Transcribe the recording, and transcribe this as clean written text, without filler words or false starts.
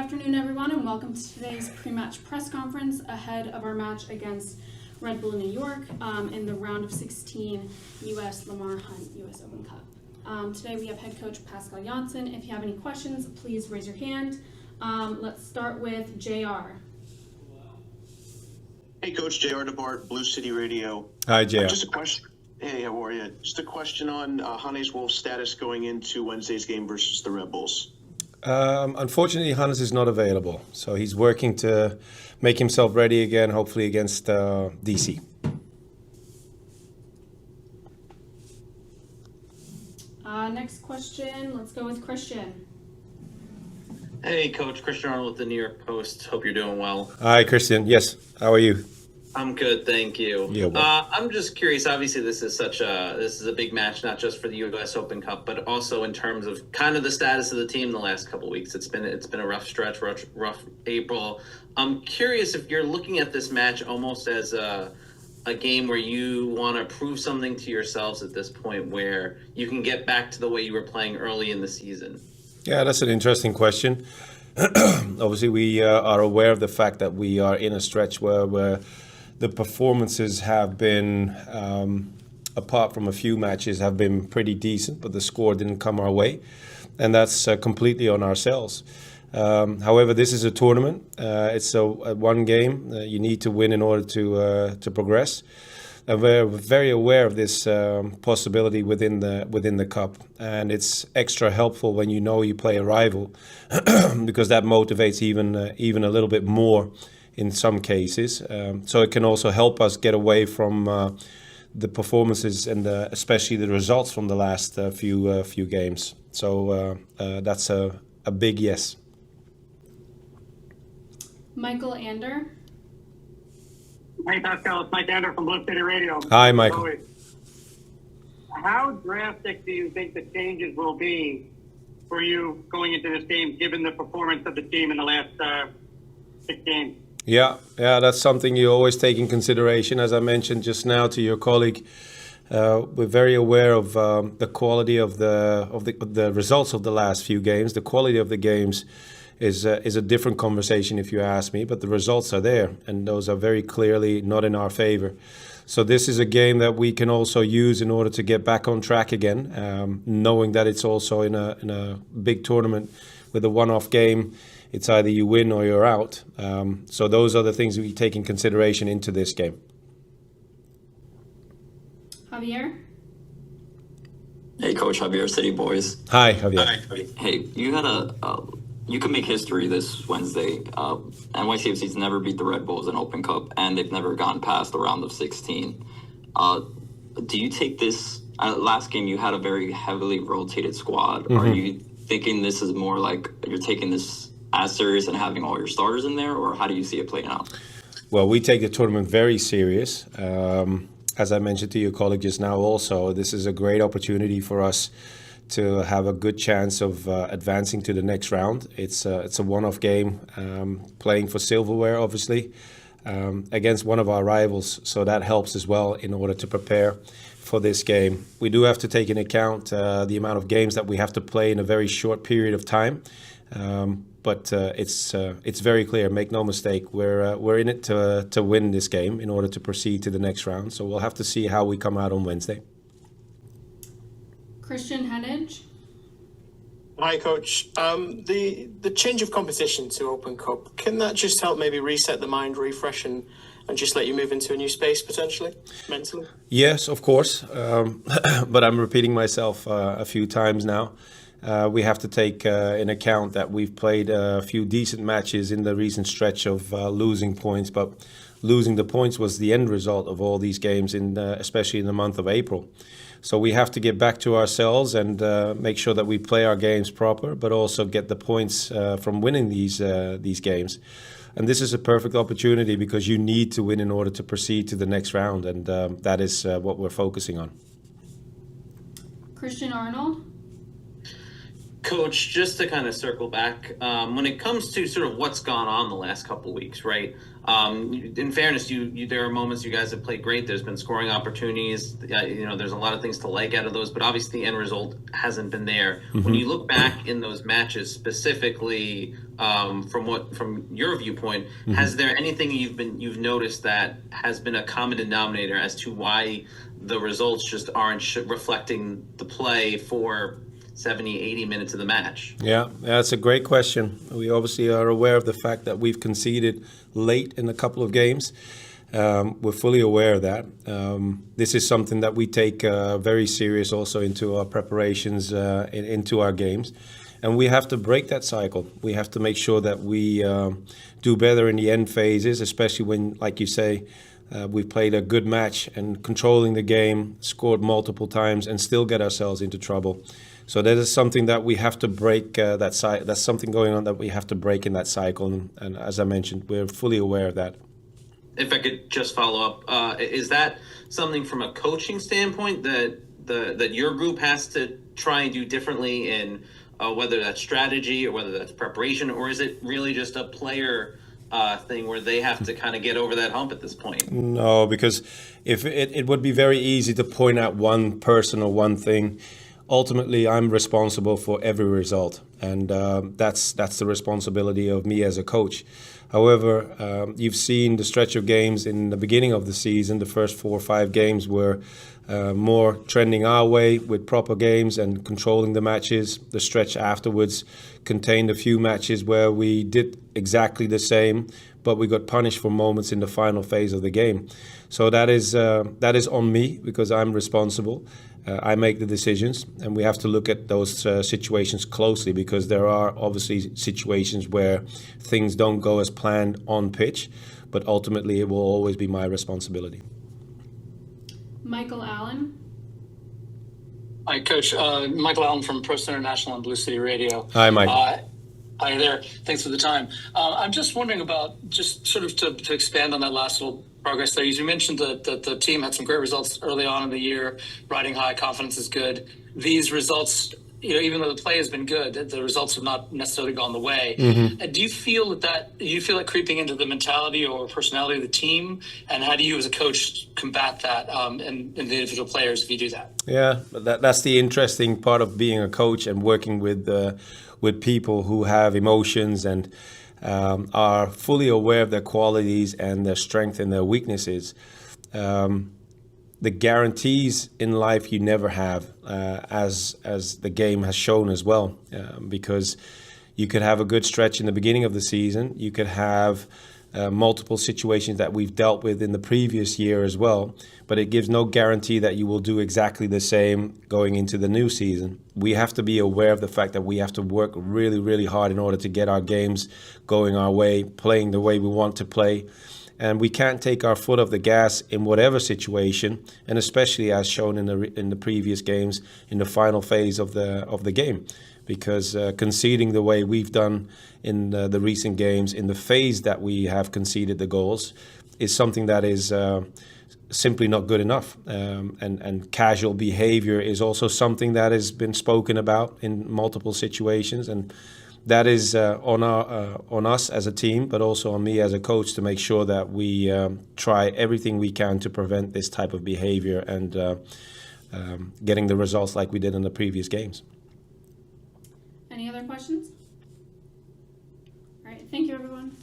afternoon, everyone, and welcome to today's pre-match press conference ahead of our match against Red Bull New York in the round of 16 U.S. Lamar Hunt U.S. Open Cup. Today we have head coach Pascal Jansen. If you have any questions, please raise your hand. Let's start with JR. Hey, Coach, JR DeBart, Blue City Radio. Hi, JR. Just a question. Hey, how are you? Just a question on Hannes Wolf's status going into Wednesday's game versus the Red Bulls. Unfortunately, Hannes is not available, so he's working to make himself ready again, hopefully against DC. Next question, let's go with Christian. Hey, Coach. Christian Arnold with the New York Post. Hope you're doing well. Hi, Christian. Yes, how are you? I'm good, thank you. Yeah, well. I'm just curious. Obviously, this is a big match, not just for the U.S. Open Cup, but also in terms of kind of the status of the team the last couple of weeks. It's been a rough stretch, rough April. I'm curious if you're looking at this match almost as a game where you want to prove something to yourselves at this point, where you can get back to the way you were playing early in the season. Yeah, that's an interesting question. Obviously, we are aware of the fact that we are in a stretch where the performances have been, apart from a few matches, have been pretty decent, but the score didn't come our way, and that's completely on ourselves. However, this is a tournament. It's a one game. You need to win in order to progress. And we're very aware of this possibility within the cup, and it's extra helpful when you know you play a rival, because that motivates even a little bit more in some cases. So it can also help us get away from the performances and especially the results from the last few games. So that's a big yes. Michael Ander. Hey, Pascal, it's Mike Ander from Blue City Radio. Hi, Michael. How drastic do you think the changes will be for you going into this game, given the performance of the team in the last 6 games? Yeah, that's something you always take in consideration. As I mentioned just now to your colleague, we're very aware of the quality of the results of the last few games. The quality of the games is a different conversation, if you ask me, but the results are there, and those are very clearly not in our favor. So this is a game that we can also use in order to get back on track again, knowing that it's also in a big tournament with a one-off game. It's either you win or you're out. So those are the things we take in consideration into this game. Javier? Hey, Coach. Javier, City Boys. Hi, Javier. Hi. Hey, you had you can make history this Wednesday. NYCFC's never beat the Red Bulls in Open Cup, and they've never gone past the round of 16. Do you take this? Last game, you had a very heavily rotated squad. Mm-hmm. Are you thinking this is more like you're taking this as serious and having all your starters in there, or how do you see it playing out? Well, we take the tournament very serious. As I mentioned to your colleague just now also, this is a great opportunity for us to have a good chance of advancing to the next round. It's a one-off game, playing for silverware, obviously, against one of our rivals, so that helps as well in order to prepare for this game. We do have to take into account the amount of games that we have to play in a very short period of time. But it's very clear. Make no mistake. We're in it to win this game in order to proceed to the next round. So we'll have to see how we come out on Wednesday. Christian Hennig. Hi, Coach. The change of competition to Open Cup, can that just help maybe reset the mind, refresh, and just let you move into a new space potentially, mentally? Yes, of course. But I'm repeating myself a few times now. We have to take in account that we've played a few decent matches in the recent stretch of losing points, but losing the points was the end result of all these games, especially in the month of April. So we have to get back to ourselves and make sure that we play our games proper, but also get the points from winning these games. And this is a perfect opportunity because you need to win in order to proceed to the next round, and that is what we're focusing on. Christian Arnold. Coach, just to kind of circle back, when it comes to sort of what's gone on the last couple of weeks, right? In fairness, there are moments you guys have played great. There's been scoring opportunities. There's a lot of things to like out of those, but obviously the end result hasn't been there. When you look back in those matches, specifically from your viewpoint, has there anything you've noticed that has been a common denominator as to why the results just aren't reflecting the play for 70, 80 minutes of the match? Yeah, that's a great question. We obviously are aware of the fact that we've conceded late in a couple of games. We're fully aware of that. This is something that we take very serious also into our preparations, into our games. And we have to break that cycle. We have to make sure that we do better in the end phases, especially when, like you say, we've played a good match and controlling the game, scored multiple times, and still get ourselves into trouble. So that is something that we have to break. That's something going on that we have to break in that cycle. And as I mentioned, we're fully aware of that. If I could just follow up, is that something from a coaching standpoint that your group has to try and do differently in whether that's strategy or whether that's preparation, or is it really just a player thing where they have to kind of get over that hump at this point? No, because if it would be very easy to point out one person or one thing. Ultimately, I'm responsible for every result, and that's the responsibility of me as a coach. However, you've seen the stretch of games in the beginning of the season. The first 4 or 5 games were more trending our way with proper games and controlling the matches. The stretch afterwards contained a few matches where we did exactly the same, but we got punished for moments in the final phase of the game. So that is on me because I'm responsible. I make the decisions, and we have to look at those situations closely because there are obviously situations where things don't go as planned on pitch, but ultimately it will always be my responsibility. Michael Allen. Hi, Coach. Michael Allen from Post International and Blue City Radio. Hi, Mike. Hi there. Thanks for the time. I'm just wondering about, just sort of to expand on that last little progress there. You mentioned that the team had some great results early on in the year, riding high, confidence is good. These results, even though the play has been good, the results have not necessarily gone the way. Mm-hmm. Do you feel that creeping into the mentality or personality of the team? And how do you as a coach combat that in the individual players if you do that? Yeah, that's the interesting part of being a coach and working with people who have emotions and are fully aware of their qualities and their strengths and their weaknesses. The guarantees in life you never have, as the game has shown as well, because you could have a good stretch in the beginning of the season. You could have multiple situations that we've dealt with in the previous year as well, but it gives no guarantee that you will do exactly the same going into the new season. We have to be aware of the fact that we have to work really, really hard in order to get our games going our way, playing the way we want to play. And we can't take our foot off the gas in whatever situation, and especially as shown in the previous games in the final phase of the game, because conceding the way we've done in the recent games, in the phase that we have conceded the goals, is something that is simply not good enough. And casual behavior is also something that has been spoken about in multiple situations, and that is on us as a team, but also on me as a coach to make sure that we try everything we can to prevent this type of behavior and getting the results like we did in the previous games. Any other questions? All right, thank you, everyone.